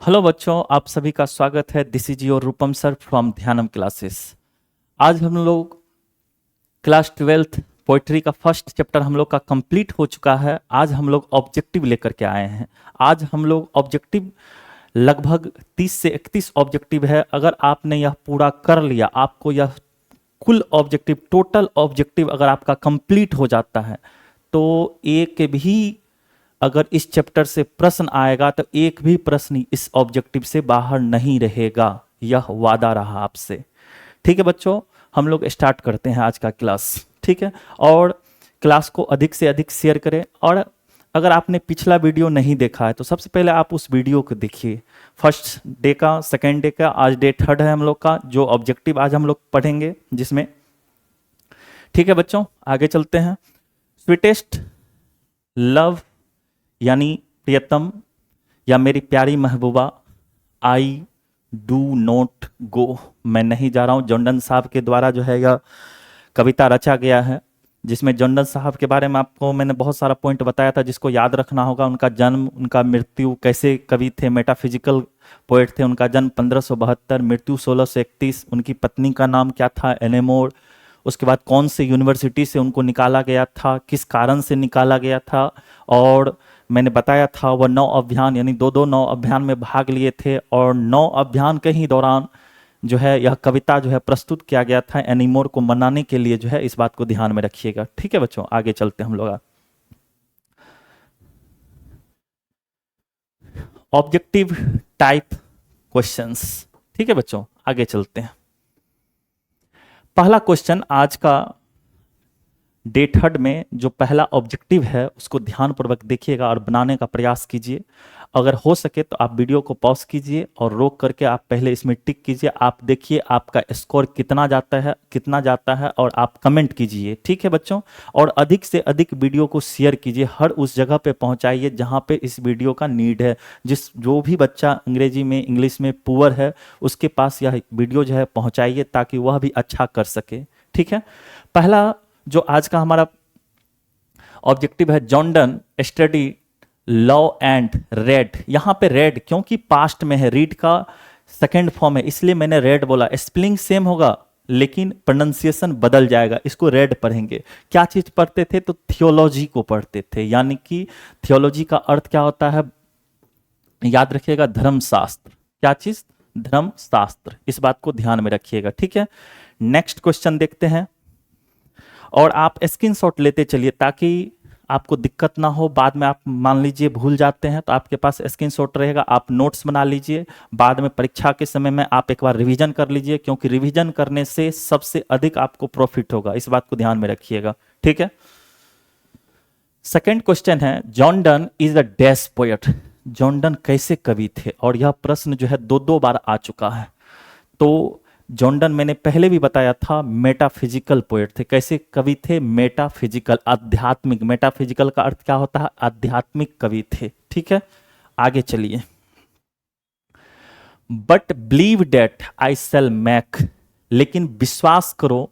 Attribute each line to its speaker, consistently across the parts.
Speaker 1: Hello बच्चों, आप सभी का स्वागत है। This is your Rupam sir from Dhyanam classes. आज हम लोग क्लास 12th पोइट्री का फर्स्ट चैप्टर हम लोग का कंप्लीट हो चुका है। आज हम लोग ऑब्जेक्टिव लेकर के आए हैं। आज हम लोग ऑब्जेक्टिव लगभग 30 से 31 ऑब्जेक्टिव है। अगर आपने यह पूरा कर लिया, आपको यह कुल ऑब्जेक्टिव, टोटल ऑब्जेक्टिव अगर आपका कंप्लीट हो जाता है, तो एक भी अगर इस चैप्टर से प्रश्न आएगा तो एक भी प्रश्न इस ऑब्जेक्टिव से बाहर नहीं रहेगा। यह वादा रहा आपसे। ठीक है बच्चों, हम लोग स्टार्ट करते हैं आज का क्लास। ठीक है, और क्लास को अधिक से अधिक शेयर करें। और अगर आपने पिछला वीडियो नहीं देखा है तो सबसे पहले आप उस वीडियो को देखिए। फर्स्ट डे का, सेकेंड डे का, आज डे थर्ड है हम लोग का, जो ऑब्जेक्टिव आज हम लोग पढ़ेंगे जिसमें। ठीक है बच्चों, आगे चलते हैं। स्वीटेस्ट लव यानी प्रियतम या मेरी प्यारी महबूबा, आई डू नॉट गो, मैं नहीं जा रहा हूँ। जॉन्डन साहब के द्वारा जो है यह कविता रचा गया है, जिसमें जॉन्डन साहब के बारे में आपको मैंने बहुत सारा पॉइंट बताया था जिसको याद रखना होगा। उनका जन्म, उनका मृत्यु, कैसे कवि थे, मेटाफिजिकल पोएट थे। उनका जन्म 1572, मृत्यु 1631। उनकी पत्नी का नाम क्या था? एनेमोर। उसके बाद कौन से यूनिवर्सिटी से उनको निकाला गया था, किस कारण से निकाला गया था। और मैंने बताया था वह 9 अभियान यानी दो 9 अभियान में भाग लिए थे, और 9 अभियान के ही दौरान जो है यह कविता जो है प्रस्तुत किया गया था एनीमोर को मनाने के लिए। जो है इस बात को ध्यान में रखिएगा। ठीक है बच्चों, आगे चलते हैं हम लोग। Objective type questions. ठीक है बच्चों, आगे चलते हैं। पहला क्वेश्चन आज का डे थर्ड में जो पहला ऑब्जेक्टिव है उसको ध्यानपूर्वक देखिएगा और बनाने का प्रयास कीजिए। अगर हो सके तो आप वीडियो को पॉज कीजिए और रोक करके आप पहले इसमें टिक कीजिए। आप देखिए आपका स्कोर कितना जाता है और आप कमेंट कीजिए। ठीक है बच्चों, और अधिक से अधिक वीडियो को शेयर कीजिए, हर उस जगह पे पहुंचाइए जहां पे इस वीडियो का नीड है। जो भी बच्चा अंग्रेजी में, इंग्लिश में पुअर है, उसके पास यह वीडियो जो है पहुंचाइए ताकि वह भी अच्छा कर सके। ठीक है, पहला जो आज का हमारा ऑब्जेक्टिव है, John Donne study law and red. यहां पे रेड क्योंकि पास्ट में है, रीड का सेकेंड फॉर्म है, इसलिए मैंने रेड बोला। स्पेलिंग सेम होगा लेकिन प्रोनाउंसिएशन बदल जाएगा, इसको रेड पढ़ेंगे। क्या चीज पढ़ते थे? तो थियोलॉजी को पढ़ते थे, यानी कि थियोलॉजी का अर्थ क्या होता है, याद रखिएगा, धर्मशास्त्र। क्या चीज? धर्मशास्त्र। इस बात को ध्यान में रखिएगा। ठीक है, नेक्स्ट क्वेश्चन देखते हैं। और आप स्क्रीनशॉट लेते चलिए ताकि आपको दिक्कत ना हो। बाद में आप मान लीजिए भूल जाते हैं तो आपके पास स्क्रीनशॉट रहेगा, आप नोट्स बना लीजिए। बाद में परीक्षा के समय में आप एक बार रिवीजन कर लीजिए, क्योंकि रिवीजन करने से सबसे अधिक आपको प्रॉफिट होगा। इस बात को ध्यान में रखिएगा। ठीक है, सेकेंड क्वेश्चन है, John done is a dash poet. John Donne कैसे कवि थे? और यह प्रश्न जो है दो बार आ चुका है। तो जॉन डन मैंने पहले भी बताया था मेटाफिजिकल पोएट थे। कैसे कवि थे? मेटाफिजिकल, आध्यात्मिक। मेटाफिजिकल का अर्थ क्या होता है? आध्यात्मिक कवि थे। ठीक है, आगे चलिए। But believe that I shall make, लेकिन विश्वास करो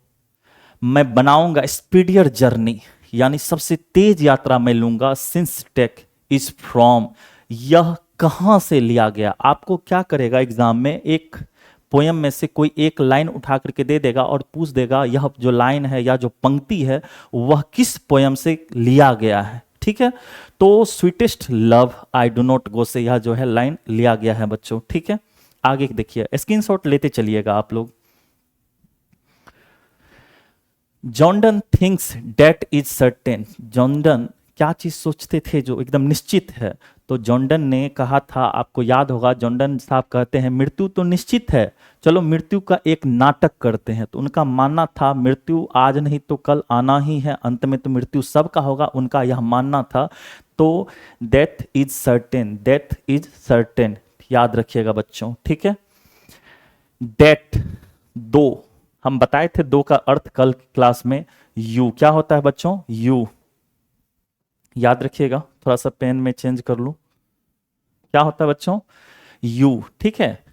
Speaker 1: मैं बनाऊंगा स्पीडियर जर्नी, यानी सबसे तेज यात्रा मैं लूंगा। सिंस टेक इज फ्रॉम, यह कहां से लिया गया? आपको क्या करेगा एग्जाम में, एक पोयम में से कोई एक लाइन उठा करके दे देगा और पूछ देगा यह जो लाइन है या जो पंक्ति है वह किस पोयम से लिया गया है। ठीक है, तो sweetest love I do not गो से यह जो है लाइन लिया गया है बच्चों। ठीक है, आगे देखिए, स्क्रीनशॉट लेते चलिएगा आप लोग। John Donne thinks that is certain. John Donne क्या चीज सोचते थे जो एकदम निश्चित है? तो जॉन्डन ने कहा था, आपको याद होगा, जॉन्डन साहब कहते हैं मृत्यु तो निश्चित है, चलो मृत्यु का एक नाटक करते हैं। तो उनका मानना था मृत्यु आज नहीं तो कल आना ही है, अंत में तो मृत्यु सबका होगा, उनका यह मानना था। तो death is certain, death is certain, याद रखिएगा बच्चों। ठीक है, डेथ दो, हम बताए थे दो का अर्थ कल क्लास में। यू क्या होता है बच्चों? यू, याद रखिएगा। थोड़ा सा पेन में चेंज कर लूं, क्या होता है बच्चों? यू। ठीक है,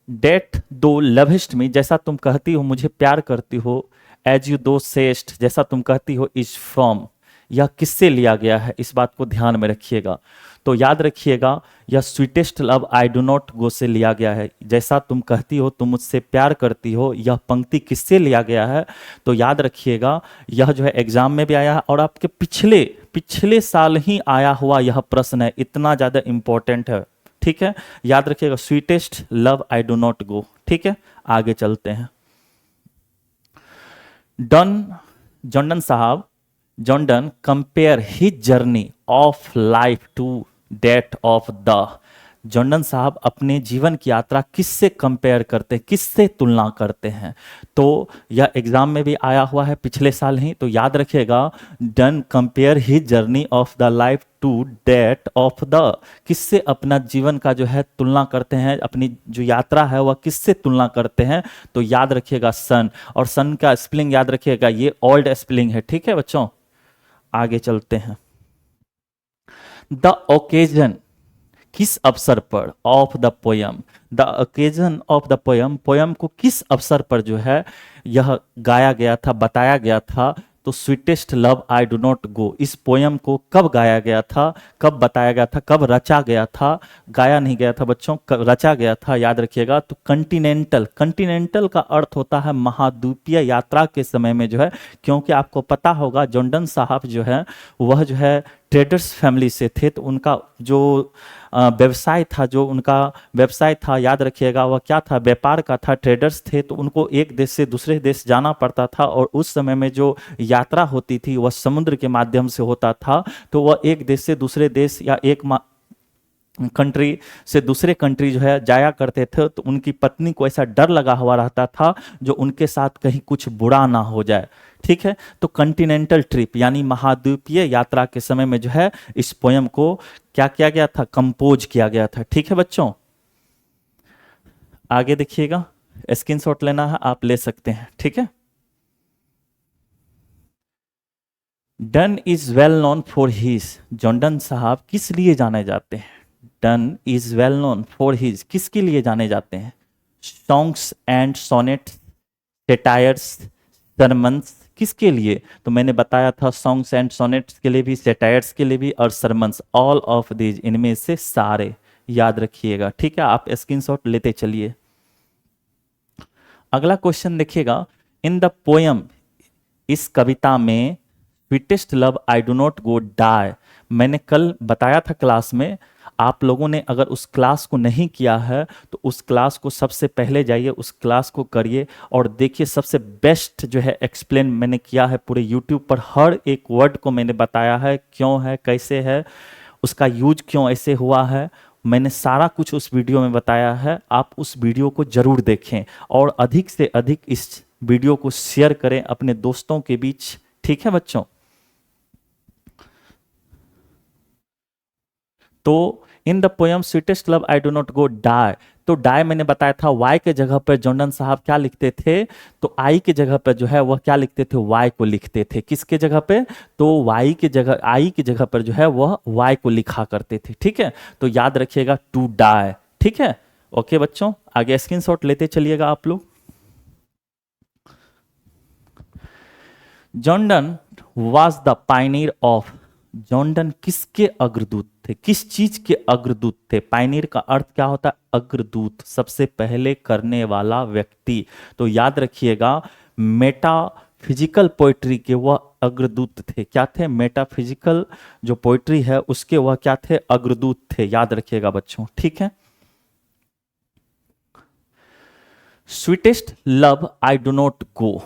Speaker 1: डेट दो लविस्ट मी, जैसा तुम कहती हो मुझे प्यार करती हो। एज यू दो सेस्ट, जैसा तुम कहती हो। इज फ्रॉम, यह किससे लिया गया है, इस बात को ध्यान में रखिएगा। तो याद रखिएगा, यह sweetest love I do not गो से लिया गया है। जैसा तुम कहती हो तुम मुझसे प्यार करती हो, यह पंक्ति किससे लिया गया है, तो याद रखिएगा यह जो है एग्जाम में भी आया है और आपके पिछले पिछले साल ही आया हुआ यह प्रश्न है, इतना ज़्यादा इंपॉर्टेंट है। ठीक है, याद रखिएगा sweetest love I do not go. ठीक है, आगे चलते हैं। John Donne compare his journey of life to that of the. John Donne साहब अपने जीवन की यात्रा किससे कंपेयर करते हैं, किससे तुलना करते हैं, तो यह एग्जाम में भी आया हुआ है पिछले साल ही। तो याद रखिएगा, Donne compare his journey of the life to that of the, किससे अपना जीवन का जो है तुलना करते हैं, अपनी जो यात्रा है वह किससे तुलना करते हैं, तो याद रखिएगा सन। और सन का स्पेलिंग याद रखिएगा, ये ओल्ड स्पेलिंग है। ठीक है बच्चों, आगे चलते हैं। द ओकेजन, किस अवसर पर, of the poem, the occasion of the poem, poem को किस अवसर पर जो है यह गाया गया था, बताया गया था, तो sweetest love I do not गो, इस पोयम को कब गाया गया था, कब बताया गया था, कब रचा गया था, गाया नहीं गया था बच्चों, रचा गया था, याद रखिएगा। तो कंटिनेंटल, कंटिनेंटल का अर्थ होता है महाद्वीपीय यात्रा के समय में जो है, क्योंकि आपको पता होगा जॉर्डन साहब जो है वह जो है ट्रेडर्स फैमिली से थे, तो उनका जो व्यवसाय था, जो उनका व्यवसाय था, याद रखिएगा वह क्या था, व्यापार का था, ट्रेडर्स थे, तो उनको एक देश से दूसरे देश जाना पड़ता था और उस समय में जो यात्रा होती थी वह समुद्र के माध्यम से होता था। तो वह एक देश से दूसरे देश या एक कंट्री से दूसरे कंट्री जो है जाया करते थे, तो उनकी पत्नी को ऐसा डर लगा हुआ रहता था जो उनके साथ कहीं कुछ बुरा ना हो जाए। ठीक है, तो कॉन्टिनेंटल ट्रिप यानी महाद्वीपीय यात्रा के समय में जो है इस पोयम को क्या किया गया था, कंपोज किया गया था। ठीक है बच्चों, आगे देखिएगा, स्क्रीनशॉट लेना है आप ले सकते हैं। ठीक है, done is well known for his, Jordan साहब किस लिए जाने जाते हैं, done is well known for his, किसके लिए जाने जाते हैं, songs and sonnets, satires, sermons, किसके लिए, तो मैंने बताया था सॉन्ग्स एंड सोनेट्स के लिए भी, सेटायर्स के लिए भी, और सरमन्स, ऑल ऑफ दीज, इनमें से सारे, याद रखिएगा। ठीक है, आप स्क्रीनशॉट लेते चलिए। अगला क्वेश्चन देखिएगा, इन द पोयम, इस कविता में sweetest love I do not go die, मैंने कल बताया था क्लास में, आप लोगों ने अगर उस क्लास को नहीं किया है तो उस क्लास को सबसे पहले जाइए, उस क्लास को करिए और देखिए, सबसे बेस्ट जो है एक्सप्लेन मैंने किया है पूरे यूट्यूब पर, हर एक वर्ड को मैंने बताया है, क्यों है, कैसे है, उसका यूज क्यों ऐसे हुआ है, मैंने सारा कुछ उस वीडियो में बताया है। आप उस वीडियो को जरूर देखें और अधिक से अधिक इस वीडियो को शेयर करें अपने दोस्तों के बीच। ठीक है बच्चों, तो in the poem sweetest love I do not go die, तो डाई मैंने बताया था वाई के जगह पर जॉर्डन साहब क्या लिखते थे, तो आई के जगह पर जो है वह क्या लिखते थे, वाई को लिखते थे। किसके जगह पे, तो वाई के जगह, आई की जगह पर जो है वह वाई को लिखा करते थे। ठीक है, तो याद रखिएगा टू डाई। ठीक है, ओके बच्चों, आगे स्क्रीनशॉट लेते चलिएगा आप लोग। Jordan was the Pioneer of, Jordan किसके अग्रदूत थे, किस चीज के अग्रदूत थे, पायनियर का अर्थ क्या होता है, अग्रदूत, सबसे पहले करने वाला व्यक्ति। तो याद रखिएगा मेटाफिजिकल पोइट्री के वह अग्रदूत थे। क्या थे, मेटाफिजिकल जो पोइट्री है उसके वह क्या थे, अग्रदूत थे, याद रखिएगा बच्चों। ठीक है, sweetest love I do not go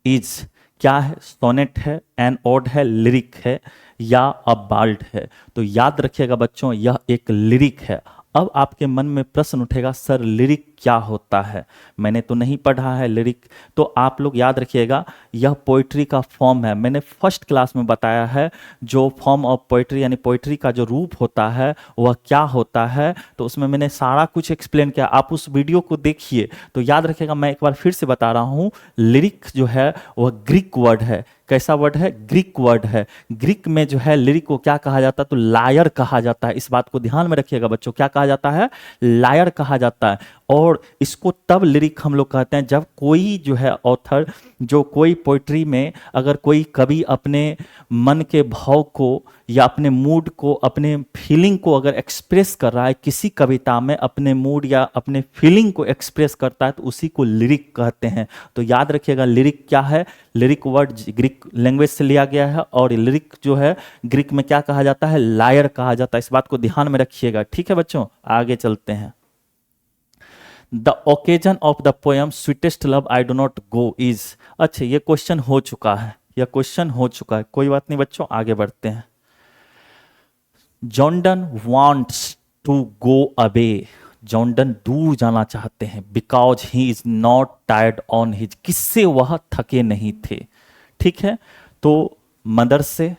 Speaker 1: is क्या है, सोनेट है, एन ओड है, लिरिक है या अ बाल्ड है, तो याद रखिएगा बच्चों यह एक लिरिक है। अब आपके मन में प्रश्न उठेगा, सर लिरिक क्या होता है, मैंने तो नहीं पढ़ा है लिरिक, तो आप लोग याद रखिएगा यह पोइट्री का फॉर्म है। मैंने फर्स्ट क्लास में बताया है जो फॉर्म ऑफ पोइट्री यानी पोइट्री का जो रूप होता है वह क्या होता है, तो उसमें मैंने सारा कुछ एक्सप्लेन किया, आप उस वीडियो को देखिए। तो याद रखिएगा, मैं एक बार फिर से बता रहा हूँ, लिरिक जो है वह ग्रीक वर्ड है। कैसा वर्ड है, ग्रीक वर्ड है। ग्रीक में जो है लिरिक को क्या कहा जाता है, तो लायर कहा जाता है। इस बात को ध्यान में रखिएगा बच्चों, क्या कहा जाता है, लायर कहा जाता है। और और इसको तब लिरिक हम लोग कहते हैं जब कोई जो है ऑथर, जो कोई पोइट्री में अगर कोई कवि अपने मन के भाव को या अपने मूड को, अपने फीलिंग को अगर एक्सप्रेस कर रहा है किसी कविता में, अपने मूड या अपने फीलिंग को एक्सप्रेस करता है तो उसी को लिरिक कहते हैं। तो याद रखिएगा लिरिक क्या है। लिरिक वर्ड ग्रीक लैंग्वेज से लिया गया है और लिरिक जो है ग्रीक में क्या कहा जाता है, लायर कहा जाता है। इस बात को ध्यान में रखिएगा, ठीक है बच्चों। आगे चलते हैं। The occasion of the poem sweetest love I do not go is. अच्छा, ये क्वेश्चन हो चुका है, यह क्वेश्चन हो चुका है, कोई बात नहीं बच्चों, आगे बढ़ते हैं। John Donne wants to go away. John Donne दूर जाना चाहते हैं, because he is not tired on his. किससे वह थके नहीं थे, ठीक है। तो मदर से,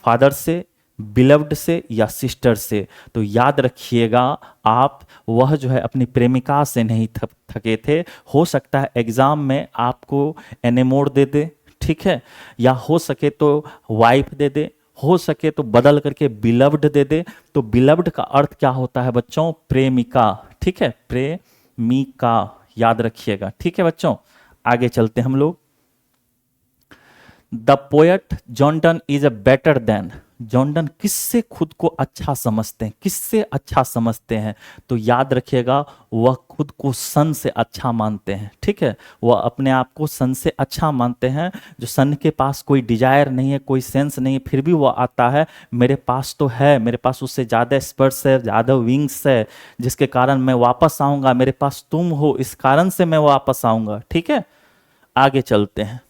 Speaker 1: फादर से, बिलव्ड से या सिस्टर से। तो याद रखिएगा आप, वह जो है अपनी प्रेमिका से नहीं थके थे। हो सकता है एग्जाम में आपको एनेमोर दे दे, ठीक है, या हो सके तो वाइफ दे दे, हो सके तो बदल करके बिलव्ड दे दे। तो बिलव्ड का अर्थ क्या होता है बच्चों, प्रेमिका, ठीक है, प्रेमिका, याद रखिएगा, ठीक है बच्चों। आगे चलते हम लोग। The poet John Donne is a better than. John Donne किससे खुद को अच्छा समझते हैं, किससे अच्छा समझते हैं? तो याद रखिएगा वह खुद को सन से अच्छा मानते हैं, ठीक है। वह अपने आप को सन से अच्छा मानते हैं। जो सन के पास कोई डिजायर नहीं है, कोई सेंस नहीं है, फिर भी वह आता है, मेरे पास तो है, मेरे पास उससे ज़्यादा स्पर्श है, ज़्यादा विंग्स है, जिसके कारण मैं वापस आऊँगा। मेरे पास तुम हो, इस कारण से मैं वापस आऊँगा, ठीक है। आगे चलते हैं।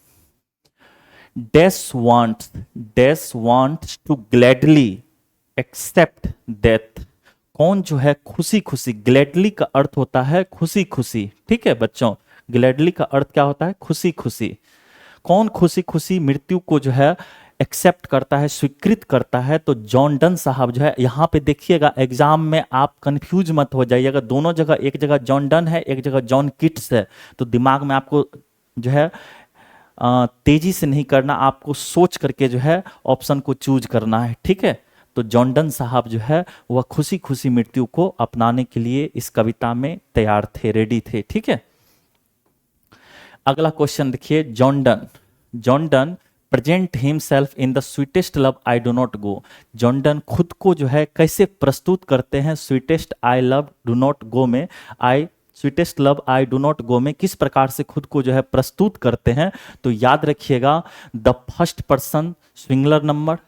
Speaker 1: Dash wants to gladly accept death. कौन जो है खुशी खुशी, ग्लैडली का अर्थ होता है खुशी खुशी, ठीक है बच्चों। ग्लैडली का अर्थ क्या होता है, खुशी खुशी। कौन खुशी खुशी मृत्यु को जो है एक्सेप्ट करता है, स्वीकृत करता है? तो जॉन डन साहब जो है, यहाँ पे देखिएगा एग्जाम में आप कंफ्यूज मत हो जाइएगा। दोनों जगह, एक जगह जॉन डन है, एक जगह जॉन किट्स है। तो दिमाग में आपको जो है तेजी से नहीं करना, आपको सोच करके जो है ऑप्शन को चूज करना है, ठीक है। तो जॉन डन साहब जो है वह खुशी खुशी मृत्यु को अपनाने के लिए इस कविता में तैयार थे, रेडी थे, ठीक है। अगला क्वेश्चन देखिए। John Donne present himself in the sweetest love I do not go. John Donne खुद को जो है कैसे प्रस्तुत करते हैं sweetest I love do not go में, sweetest love I do not go में किस प्रकार से खुद को जो है प्रस्तुत करते हैं? तो याद रखिएगा the first person singular number,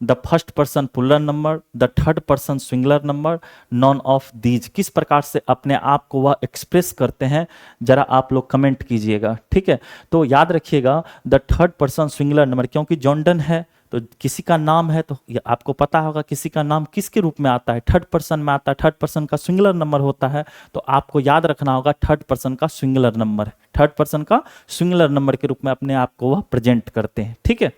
Speaker 1: the first person plural number, the third person singular number, none of these. किस प्रकार से अपने आप को वह एक्सप्रेस करते हैं, जरा आप लोग कमेंट कीजिएगा, ठीक है। तो याद रखिएगा the third person singular number, क्योंकि जॉन डन है तो किसी का नाम है, तो आपको पता होगा किसी का नाम किसके रूप में आता है, थर्ड पर्सन में आता है। थर्ड पर्सन का सिंगुलर नंबर होता है, तो आपको याद रखना होगा थर्ड पर्सन का सिंगुलर नंबर, थर्ड पर्सन का सिंगुलर नंबर के रूप में अपने आप को वह प्रेजेंट करते हैं, ठीक है।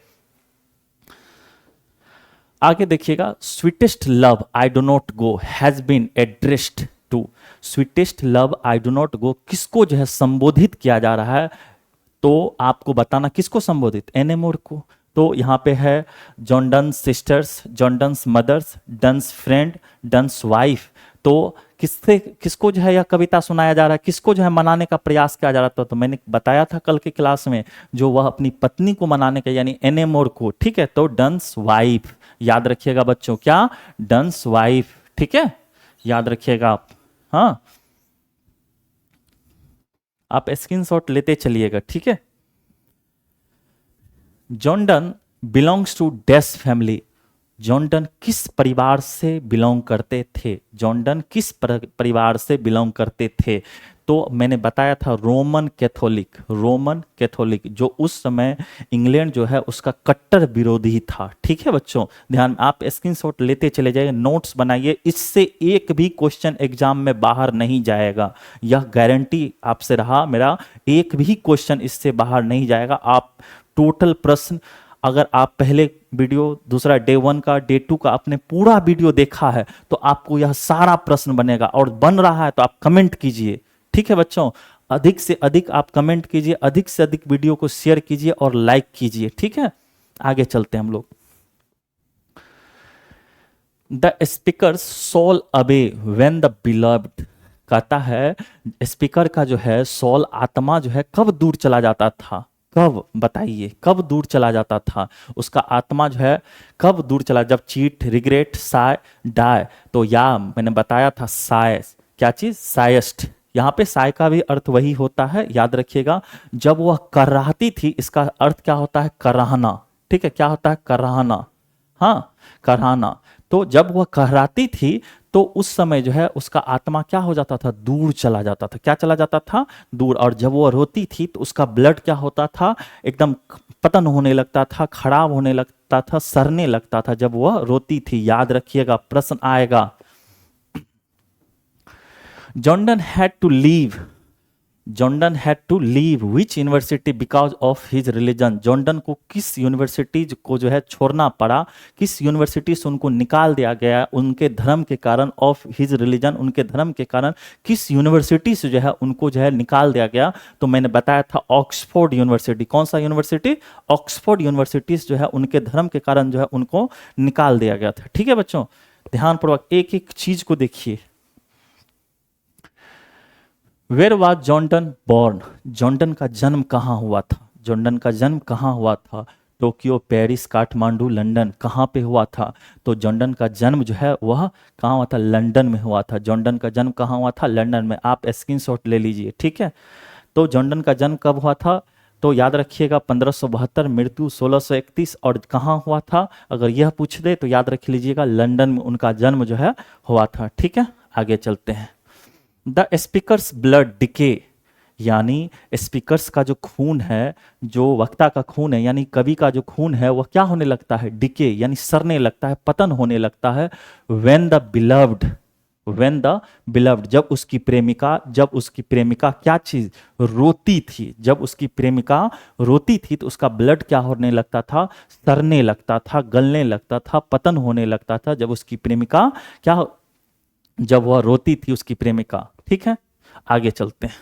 Speaker 1: आगे देखिएगा। Sweetest love I do not go has been addressed to. Sweetest love I do not go किसको जो है संबोधित किया जा रहा है? तो आपको बताना किसको संबोधित, एनेमोर को। तो यहाँ पे है John Donne's sisters, John Donne's mothers, Donne's friend, Donne's wife. तो किसको जो है यह कविता सुनाया जा रहा है, किसको जो है मनाने का प्रयास किया जा रहा था? तो मैंने बताया था कल के क्लास में, जो वह अपनी पत्नी को मनाने का, यानी एनेमोर को, ठीक है। तो डन्स वाइफ, याद रखिएगा बच्चों, क्या, डन्स वाइफ, ठीक है, याद रखिएगा आप। हाँ, आप स्क्रीनशॉट लेते चलिएगा, ठीक है। John Donne belongs to dash family. John Donne किस परिवार से बिलोंग करते थे? जॉन डन किस परिवार से बिलोंग करते थे? तो मैंने बताया था रोमन कैथोलिक, रोमन कैथोलिक, जो उस समय इंग्लैंड जो है उसका कट्टर विरोधी था, ठीक है बच्चों। ध्यान, आप स्क्रीनशॉट लेते चले जाइए, नोट्स बनाइए, इससे एक भी क्वेश्चन एग्जाम में बाहर नहीं जाएगा, यह गारंटी आपसे रहा मेरा, एक भी क्वेश्चन इससे बाहर नहीं जाएगा। आप टोटल प्रश्न, अगर आप पहले वीडियो, दूसरा डे 1 का, डे 2 का आपने पूरा वीडियो देखा है तो आपको यह सारा प्रश्न बनेगा, और बन रहा है तो आप कमेंट कीजिए, ठीक है बच्चों। अधिक से अधिक आप कमेंट कीजिए, अधिक से अधिक वीडियो को शेयर कीजिए और लाइक कीजिए, ठीक है। आगे चलते हैं हम लोग। The speaker soul away when the beloved. कहता है स्पीकर का जो है सोल आत्मा जो है कब दूर चला जाता था, कब बताइए, कब दूर चला जाता था उसका आत्मा जो है, कब दूर चला, जब चीट, रिग्रेट, साय, डाय। तो या मैंने बताया था साय, क्या चीज, सायस्ट। यहाँ पे साय का भी अर्थ वही होता है, याद रखिएगा। जब वह कराहती थी, इसका अर्थ क्या होता है, कराहना। ठीक है, क्या होता है, कराहना, हाँ, कराहना। तो जब वह कहराती थी तो उस समय जो है उसका आत्मा क्या हो जाता था, दूर चला जाता था। क्या चला जाता था, दूर। और जब वो रोती थी तो उसका ब्लड क्या होता था, एकदम पतन होने लगता था, खराब होने लगता था, सड़ने लगता था जब वह रोती थी। याद रखिएगा, प्रश्न आएगा। Jordan had to leave, Jordan had to leave which university because of his religion. Jordan को किस यूनिवर्सिटी को जो है छोड़ना पड़ा, किस यूनिवर्सिटी से उनको निकाल दिया गया उनके धर्म के कारण, ऑफ हिज रिलीजन, उनके धर्म के कारण किस यूनिवर्सिटी से जो है उनको जो है निकाल दिया गया। तो मैंने बताया था ऑक्सफोर्ड यूनिवर्सिटी। कौन सा यूनिवर्सिटी, ऑक्सफोर्ड यूनिवर्सिटी जो है उनके धर्म के कारण जो है उनको निकाल दिया गया था। ठीक है बच्चों, ध्यानपूर्वक एक एक चीज को देखिए। Where was Jordan born, Jordan का जन्म कहाँ हुआ था, जॉर्डन का जन्म कहाँ हुआ था, टोक्यो, पेरिस, काठमांडू, लंदन, कहाँ पे हुआ था। तो जॉर्डन का जन्म जो है वह कहाँ हुआ था, लंदन में हुआ था। जॉर्डन का जन्म कहाँ हुआ था, लंदन में। आप स्क्रीनशॉट ले लीजिए, ठीक है। तो जॉर्डन का जन्म कब हुआ था, तो याद रखिएगा 1572, मृत्यु 1631। और कहाँ हुआ था, अगर यह पूछ दे तो याद रख लीजिएगा लंदन में उनका जन्म जो है हुआ था। ठीक है, आगे चलते हैं। द स्पीकर्स ब्लड डिके, यानी स्पीकर्स का जो खून है, जो वक्ता का खून है, यानी कवि का जो खून है, वह क्या होने लगता है, डिके, यानी सड़ने लगता है, पतन होने लगता है। When the beloved, when the beloved, जब उसकी प्रेमिका, जब उसकी प्रेमिका क्या चीज, रोती थी, जब उसकी प्रेमिका रोती थी तो उसका ब्लड क्या होने लगता था, सड़ने लगता था, गलने लगता था, पतन होने लगता था। जब उसकी प्रेमिका क्या, जब वह रोती थी उसकी प्रेमिका। ठीक है, आगे चलते हैं।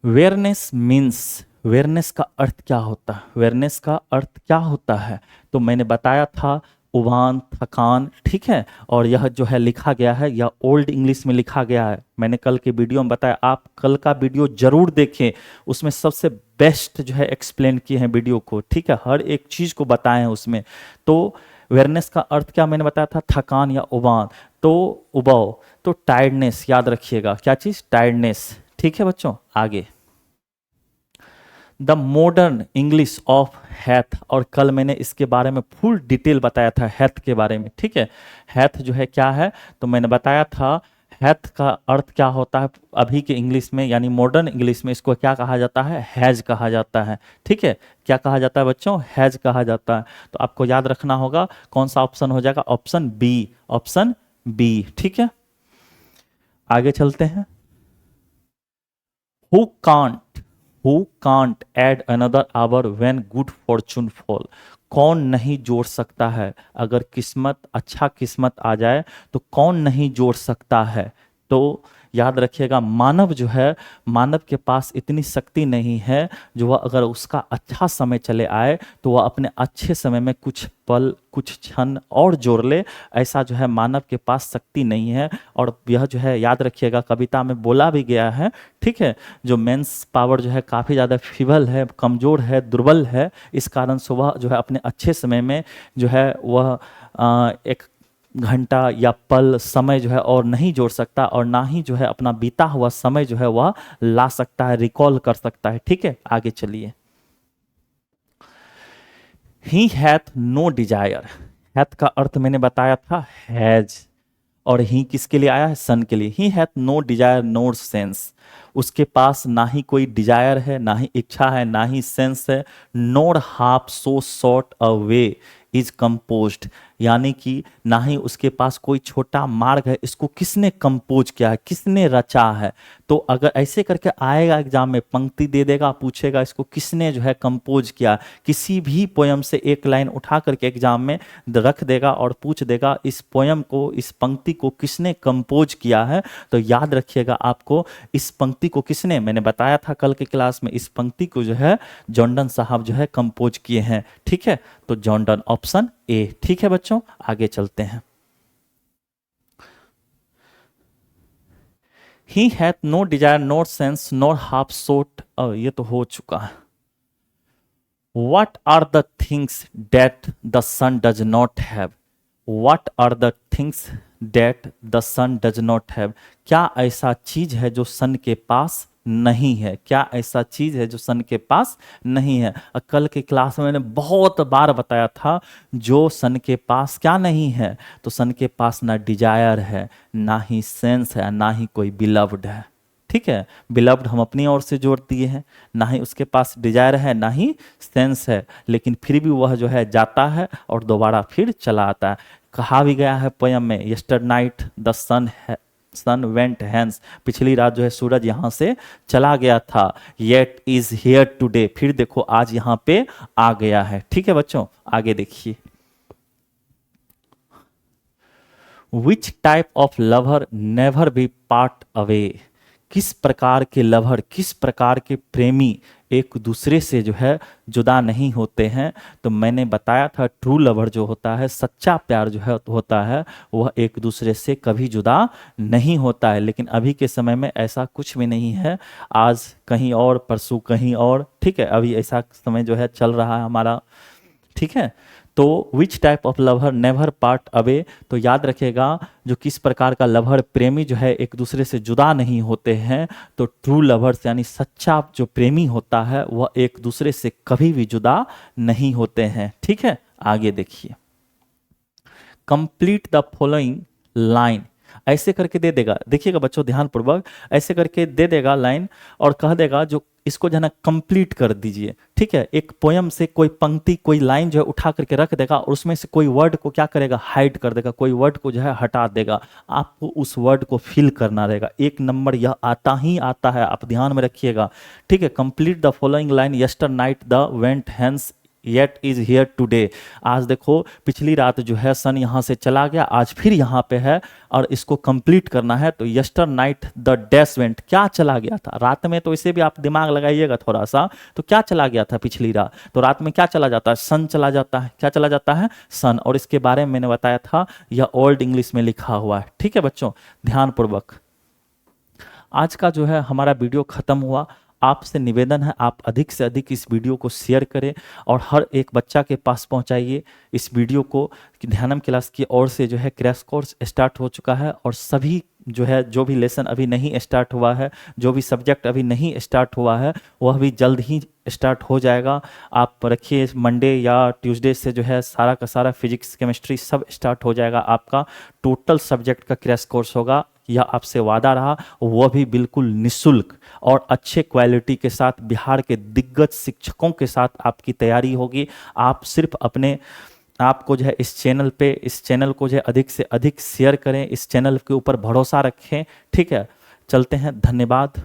Speaker 1: वेयरनेस मीन्स, वेयरनेस का अर्थ क्या होता है, वेयरनेस का अर्थ क्या होता है, तो मैंने बताया था उबान, थकान। ठीक है, और यह जो है लिखा गया है, यह ओल्ड इंग्लिश में लिखा गया है। मैंने कल के वीडियो में बताया, आप कल का वीडियो जरूर देखें, उसमें सबसे बेस्ट जो है एक्सप्लेन किए हैं वीडियो को। ठीक है, हर एक चीज को बताए हैं उसमें। तो वेयरनेस का अर्थ क्या मैंने बताया था, थकान या उबान। तो उबाव, तो टायर्डनेस, याद रखिएगा, क्या चीज, टायर्डनेस। ठीक है बच्चों, आगे। The modern English of hath, और कल मैंने इसके बारे में फुल डिटेल बताया था हैथ के बारे में। ठीक है, हैथ जो है क्या है, तो मैंने बताया था हैथ का अर्थ क्या होता है अभी के इंग्लिश में, यानी मॉडर्न इंग्लिश में इसको क्या कहा जाता है, हैज कहा जाता है। ठीक है, क्या कहा जाता है बच्चों, हैज कहा जाता है। तो आपको याद रखना होगा कौन सा ऑप्शन हो जाएगा, ऑप्शन बी, ऑप्शन बी। ठीक है, आगे चलते हैं। Who can't, who can't add another hour when good fortune fall, कौन नहीं जोड़ सकता है, अगर किस्मत, अच्छा किस्मत आ जाए तो कौन नहीं जोड़ सकता है। तो याद रखिएगा, मानव जो है, मानव के पास इतनी शक्ति नहीं है जो वह अगर उसका अच्छा समय चले आए तो वह अपने अच्छे समय में कुछ पल, कुछ क्षण और जोड़ ले। ऐसा जो है मानव के पास शक्ति नहीं है। और यह जो है याद रखिएगा, कविता में बोला भी गया है। ठीक है, जो मेंस पावर जो है काफ़ी ज़्यादा फीबल है, कमज़ोर है, दुर्बल है, इस कारण से वह जो है अपने अच्छे समय में जो है वह एक घंटा या पल, समय जो है और नहीं जोड़ सकता, और ना ही जो है अपना बीता हुआ समय जो है वह ला सकता है, रिकॉल कर सकता है। ठीक है, आगे चलिए। ही हैथ नो डिजायर, हैथ का अर्थ मैंने बताया था हैज, और ही किसके लिए आया है, सन के लिए। ही हैथ नो डिजायर नोर सेंस, उसके पास ना ही कोई डिजायर है, ना ही इच्छा है, ना ही सेंस है। Nor half so short a way is composed, यानी कि ना ही उसके पास कोई छोटा मार्ग है, इसको किसने कंपोज किया है, किसने रचा है। तो अगर ऐसे करके आएगा एग्जाम में, पंक्ति दे देगा, पूछेगा इसको किसने जो है कंपोज किया, किसी भी पोयम से एक लाइन उठा करके एग्जाम में रख देगा और पूछ देगा इस पोयम को, इस पंक्ति को किसने कंपोज किया है। तो याद रखिएगा आपको, इस पंक्ति को किसने, मैंने बताया था कल के क्लास में, इस पंक्ति को जो है जॉर्डन साहब जो है कंपोज किए हैं। ठीक है, तो जॉर्डन ऑप्शन ए। ठीक है बच्चों, आगे चलते हैं। ही हैथ नो डिजायर नोर सेंस नोर हाफ सोट, ये तो हो चुका है। What are the things that the sun does not have? What are the things that the sun does not have? क्या ऐसा चीज है जो सन के पास नहीं है? क्या ऐसा चीज है जो सन के पास नहीं है? कल की क्लास में मैंने बहुत बार बताया था जो सन के पास क्या नहीं है, तो सन के पास ना डिजायर है, ना ही सेंस है, ना ही कोई बिलव्ड है। ठीक है, बिलव्ड हम अपनी ओर से जोड़ दिए हैं, ना ही उसके पास डिजायर है ना ही सेंस है, लेकिन फिर भी वह जो है जाता है और दोबारा फिर चला आता है। कहा भी गया है पोयम में, yesternight the sun went hence, पिछली रात जो है सूरज यहाँ से चला गया था, येट इज हियर टुडे, फिर देखो आज यहाँ पे आ गया है। ठीक है बच्चों, आगे देखिए। Which type of lover never be part away? किस प्रकार के लवर, किस प्रकार के प्रेमी एक दूसरे से जो है जुदा नहीं होते हैं? तो मैंने बताया था ट्रू लवर जो होता है, सच्चा प्यार जो है होता है, वह एक दूसरे से कभी जुदा नहीं होता है। लेकिन अभी के समय में ऐसा कुछ भी नहीं है, आज कहीं और परसों कहीं और। ठीक है, अभी ऐसा समय जो है चल रहा है हमारा। ठीक है, तो which type of lover never part away, तो याद रखिएगा जो किस प्रकार का लवर प्रेमी जो है एक दूसरे से जुदा नहीं होते हैं, तो ट्रू लवर्स यानी सच्चा जो प्रेमी होता है वह एक दूसरे से कभी भी जुदा नहीं होते हैं। ठीक है, आगे देखिए। कंप्लीट द फॉलोइंग लाइन, ऐसे करके दे देगा, देखिएगा बच्चों ध्यानपूर्वक, ऐसे करके दे देगा लाइन और कह देगा जो इसको जो है ना कंप्लीट कर दीजिए। ठीक है, एक पोयम से कोई पंक्ति कोई लाइन जो है उठा करके रख देगा और उसमें से कोई वर्ड को क्या करेगा, हाइड कर देगा, कोई वर्ड को जो है हटा देगा। आपको उस वर्ड को फिल करना रहेगा। एक नंबर यह आता ही आता है, आप ध्यान में रखिएगा। ठीक है, complete the following line, yesternight the went hence yet is here today, आज देखो पिछली रात जो है सन यहाँ से चला गया, आज फिर यहाँ पे है और इसको कंप्लीट करना है। तो यस्टर नाइट द डैश वेंट, क्या चला गया था रात में? तो इसे भी आप दिमाग लगाइएगा थोड़ा सा, तो क्या चला गया था पिछली रात? तो रात में क्या चला जाता है? सन चला जाता है। क्या चला जाता है? सन। और इसके बारे में मैंने बताया था, यह ओल्ड इंग्लिश में लिखा हुआ है। ठीक है बच्चों, ध्यानपूर्वक। आज का जो है हमारा वीडियो खत्म हुआ। आपसे निवेदन है आप अधिक से अधिक इस वीडियो को शेयर करें और हर एक बच्चा के पास पहुंचाइए इस वीडियो को। कि ध्यानम क्लास की ओर से जो है क्रैश कोर्स स्टार्ट हो चुका है और सभी जो है जो भी लेसन अभी नहीं स्टार्ट हुआ है, जो भी सब्जेक्ट अभी नहीं स्टार्ट हुआ है, वह भी जल्द ही स्टार्ट हो जाएगा। आप रखिए मंडे या ट्यूसडे से जो है सारा का सारा फिजिक्स केमिस्ट्री सब स्टार्ट हो जाएगा। आपका टोटल सब्जेक्ट का क्रैश कोर्स होगा, यह आपसे वादा रहा, वह भी बिल्कुल निःशुल्क और अच्छे क्वालिटी के साथ बिहार के दिग्गज शिक्षकों के साथ आपकी तैयारी होगी। आप सिर्फ अपने आपको जो है इस चैनल को जो है अधिक से अधिक शेयर करें, इस चैनल के ऊपर भरोसा रखें। ठीक है, चलते हैं, धन्यवाद।